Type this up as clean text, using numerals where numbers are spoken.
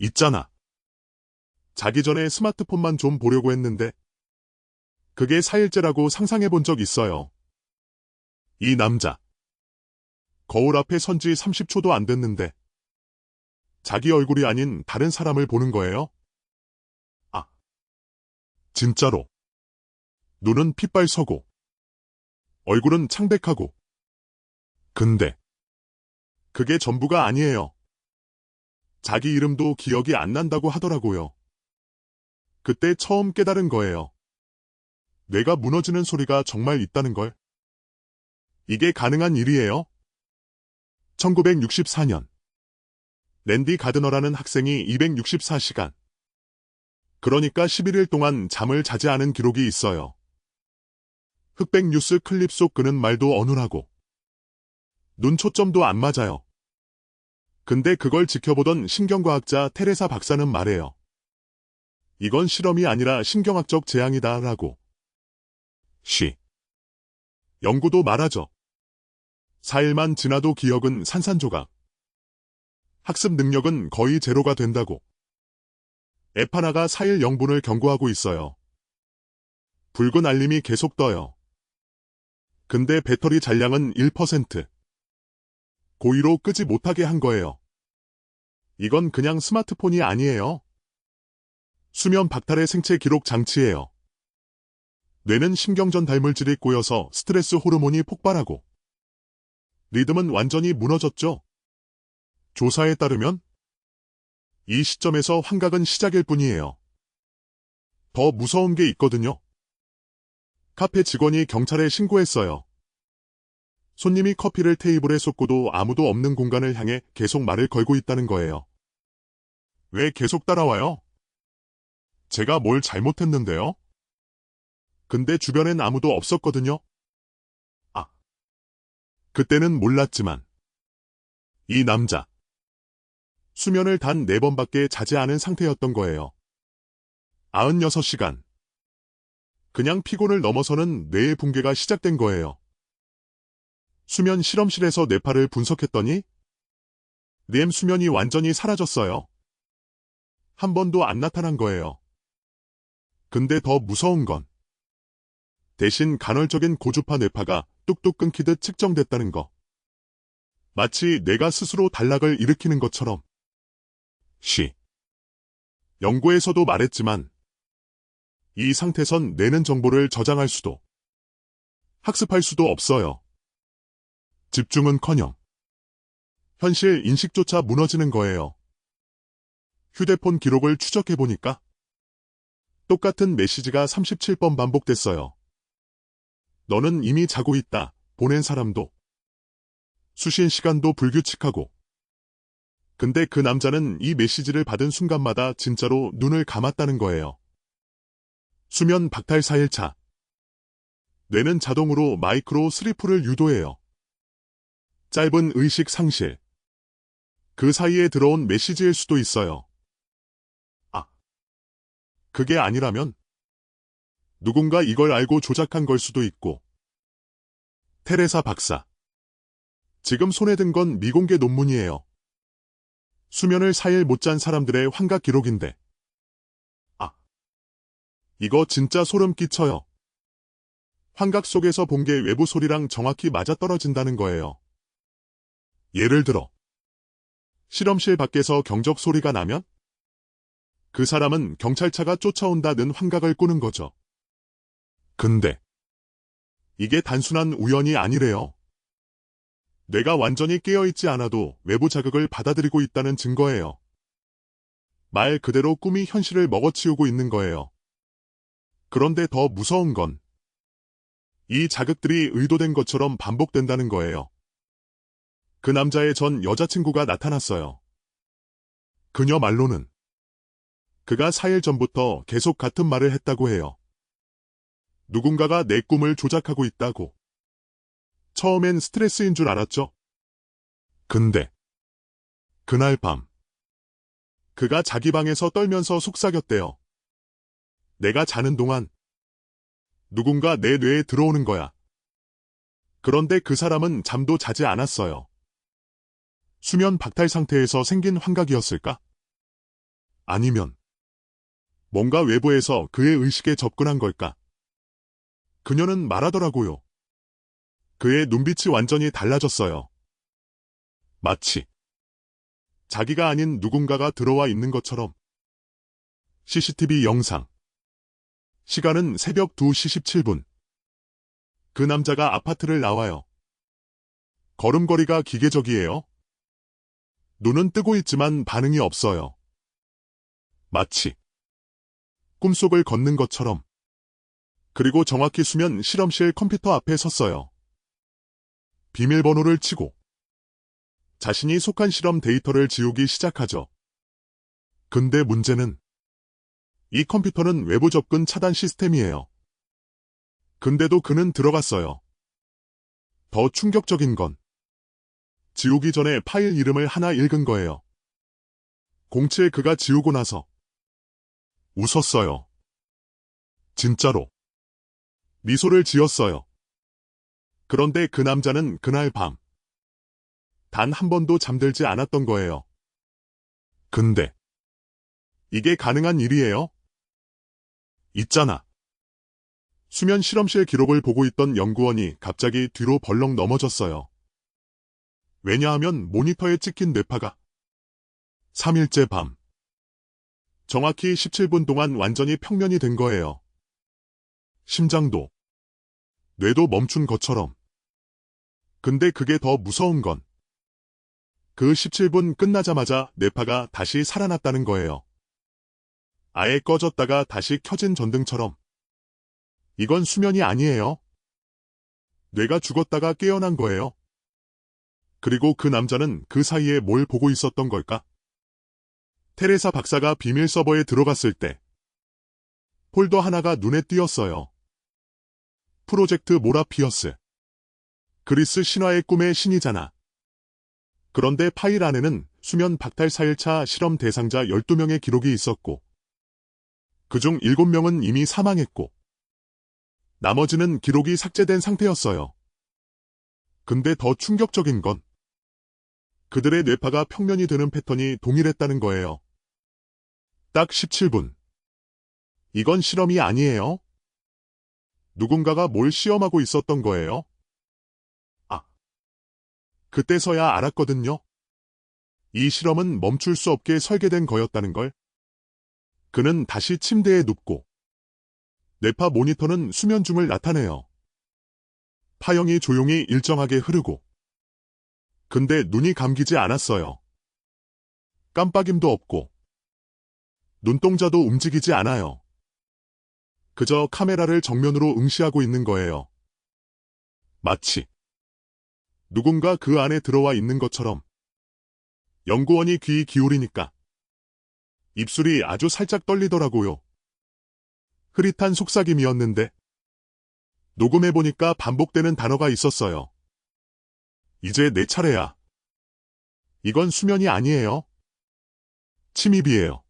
있잖아. 자기 전에 스마트폰만 좀 보려고 했는데 그게 4일째라고 상상해 본 적 있어요. 이 남자. 거울 앞에 선지 30초도 안 됐는데 자기 얼굴이 아닌 다른 사람을 보는 거예요? 아, 진짜로. 눈은 핏발 서고 얼굴은 창백하고. 근데 그게 전부가 아니에요. 자기 이름도 기억이 안 난다고 하더라고요. 그때 처음 깨달은 거예요. 뇌가 무너지는 소리가 정말 있다는 걸. 이게 가능한 일이에요? 1964년. 랜디 가드너라는 학생이 264시간. 그러니까 11일 동안 잠을 자지 않은 기록이 있어요. 흑백 뉴스 클립 속 그는 말도 어눌하고 눈 초점도 안 맞아요. 근데 그걸 지켜보던 신경과학자 테레사 박사는 말해요. 이건 실험이 아니라 신경학적 재앙이다 라고. 연구도 말하죠. 4일만 지나도 기억은 산산조각. 학습 능력은 거의 제로가 된다고. 앱 하나가 4일 영분을 경고하고 있어요. 붉은 알림이 계속 떠요. 근데 배터리 잔량은 1%. 고의로 끄지 못하게 한 거예요. 이건 그냥 스마트폰이 아니에요. 수면 박탈의 생체 기록 장치예요. 뇌는 신경전 달물질이 꼬여서 스트레스 호르몬이 폭발하고 리듬은 완전히 무너졌죠. 조사에 따르면 이 시점에서 환각은 시작일 뿐이에요. 더 무서운 게 있거든요. 카페 직원이 경찰에 신고했어요. 손님이 커피를 테이블에 쏟고도 아무도 없는 공간을 향해 계속 말을 걸고 있다는 거예요. 왜 계속 따라와요? 제가 뭘 잘못했는데요? 근데 주변엔 아무도 없었거든요. 그때는 몰랐지만 이 남자 수면을 단 4번밖에 자지 않은 상태였던 거예요. 96시간. 그냥 피곤을 넘어서는 뇌의 붕괴가 시작된 거예요. 수면 실험실에서 뇌파를 분석했더니 렘 수면이 완전히 사라졌어요. 한 번도 안 나타난 거예요. 근데 더 무서운 건 대신 간헐적인 고주파 뇌파가 뚝뚝 끊기듯 측정됐다는 거. 마치 뇌가 스스로 단락을 일으키는 것처럼. 연구에서도 말했지만 이 상태선 뇌는 정보를 저장할 수도 학습할 수도 없어요. 집중은커녕 현실 인식조차 무너지는 거예요. 휴대폰 기록을 추적해보니까 똑같은 메시지가 37번 반복됐어요. 너는 이미 자고 있다. 보낸 사람도. 수신 시간도 불규칙하고. 근데 그 남자는 이 메시지를 받은 순간마다 진짜로 눈을 감았다는 거예요. 수면 박탈 4일차. 뇌는 자동으로 마이크로 스리프를 유도해요. 짧은 의식 상실. 그 사이에 들어온 메시지일 수도 있어요. 그게 아니라면 누군가 이걸 알고 조작한 걸 수도 있고. 테레사 박사. 지금 손에 든 건 미공개 논문이에요. 수면을 4일 못 잔 사람들의 환각 기록인데. 이거 진짜 소름 끼쳐요. 환각 속에서 본 게 외부 소리랑 정확히 맞아떨어진다는 거예요. 예를 들어 실험실 밖에서 경적 소리가 나면 그 사람은 경찰차가 쫓아온다는 환각을 꾸는 거죠. 근데 이게 단순한 우연이 아니래요. 뇌가 완전히 깨어있지 않아도 외부 자극을 받아들이고 있다는 증거예요. 말 그대로 꿈이 현실을 먹어치우고 있는 거예요. 그런데 더 무서운 건 이 자극들이 의도된 것처럼 반복된다는 거예요. 그 남자의 전 여자친구가 나타났어요. 그녀 말로는 그가 4일 전부터 계속 같은 말을 했다고 해요. 누군가가 내 꿈을 조작하고 있다고. 처음엔 스트레스인 줄 알았죠. 근데 그날 밤 그가 자기 방에서 떨면서 속삭였대요. 내가 자는 동안 누군가 내 뇌에 들어오는 거야. 그런데 그 사람은 잠도 자지 않았어요. 수면 박탈 상태에서 생긴 환각이었을까? 아니면 뭔가 외부에서 그의 의식에 접근한 걸까? 그녀는 말하더라고요. 그의 눈빛이 완전히 달라졌어요. 마치 자기가 아닌 누군가가 들어와 있는 것처럼. CCTV 영상. 시간은 새벽 2시 17분. 그 남자가 아파트를 나와요. 걸음걸이가 기계적이에요. 눈은 뜨고 있지만 반응이 없어요. 마치 꿈속을 걷는 것처럼. 그리고 정확히 수면 실험실 컴퓨터 앞에 섰어요. 비밀번호를 치고 자신이 속한 실험 데이터를 지우기 시작하죠. 근데 문제는 이 컴퓨터는 외부 접근 차단 시스템이에요. 근데도 그는 들어갔어요. 더 충격적인 건 지우기 전에 파일 이름을 하나 읽은 거예요. 공치에 그가 지우고 나서 웃었어요. 진짜로. 미소를 지었어요. 그런데 그 남자는 그날 밤 단 한 번도 잠들지 않았던 거예요. 근데 이게 가능한 일이에요? 있잖아. 수면 실험실 기록을 보고 있던 연구원이 갑자기 뒤로 벌렁 넘어졌어요. 왜냐하면 모니터에 찍힌 뇌파가 3일째 밤 정확히 17분 동안 완전히 평면이 된 거예요. 심장도 뇌도 멈춘 것처럼. 근데 그게 더 무서운 건 그 17분 끝나자마자 뇌파가 다시 살아났다는 거예요. 아예 꺼졌다가 다시 켜진 전등처럼. 이건 수면이 아니에요. 뇌가 죽었다가 깨어난 거예요. 그리고 그 남자는 그 사이에 뭘 보고 있었던 걸까? 테레사 박사가 비밀 서버에 들어갔을 때 폴더 하나가 눈에 띄었어요. 프로젝트 모라피어스. 그리스 신화의 꿈의 신이잖아. 그런데 파일 안에는 수면 박탈 4일차 실험 대상자 12명의 기록이 있었고 그중 7명은 이미 사망했고 나머지는 기록이 삭제된 상태였어요. 근데 더 충격적인 건 그들의 뇌파가 평면이 되는 패턴이 동일했다는 거예요. 딱 17분. 이건 실험이 아니에요. 누군가가 뭘 시험하고 있었던 거예요. 그때서야 알았거든요. 이 실험은 멈출 수 없게 설계된 거였다는 걸. 그는 다시 침대에 눕고 뇌파 모니터는 수면 중을 나타내요. 파형이 조용히 일정하게 흐르고 근데 눈이 감기지 않았어요. 깜빡임도 없고 눈동자도 움직이지 않아요. 그저 카메라를 정면으로 응시하고 있는 거예요. 마치 누군가 그 안에 들어와 있는 것처럼. 연구원이 귀 기울이니까 입술이 아주 살짝 떨리더라고요. 흐릿한 속삭임이었는데 녹음해보니까 반복되는 단어가 있었어요. 이제 내 차례야. 이건 수면이 아니에요. 침입이에요.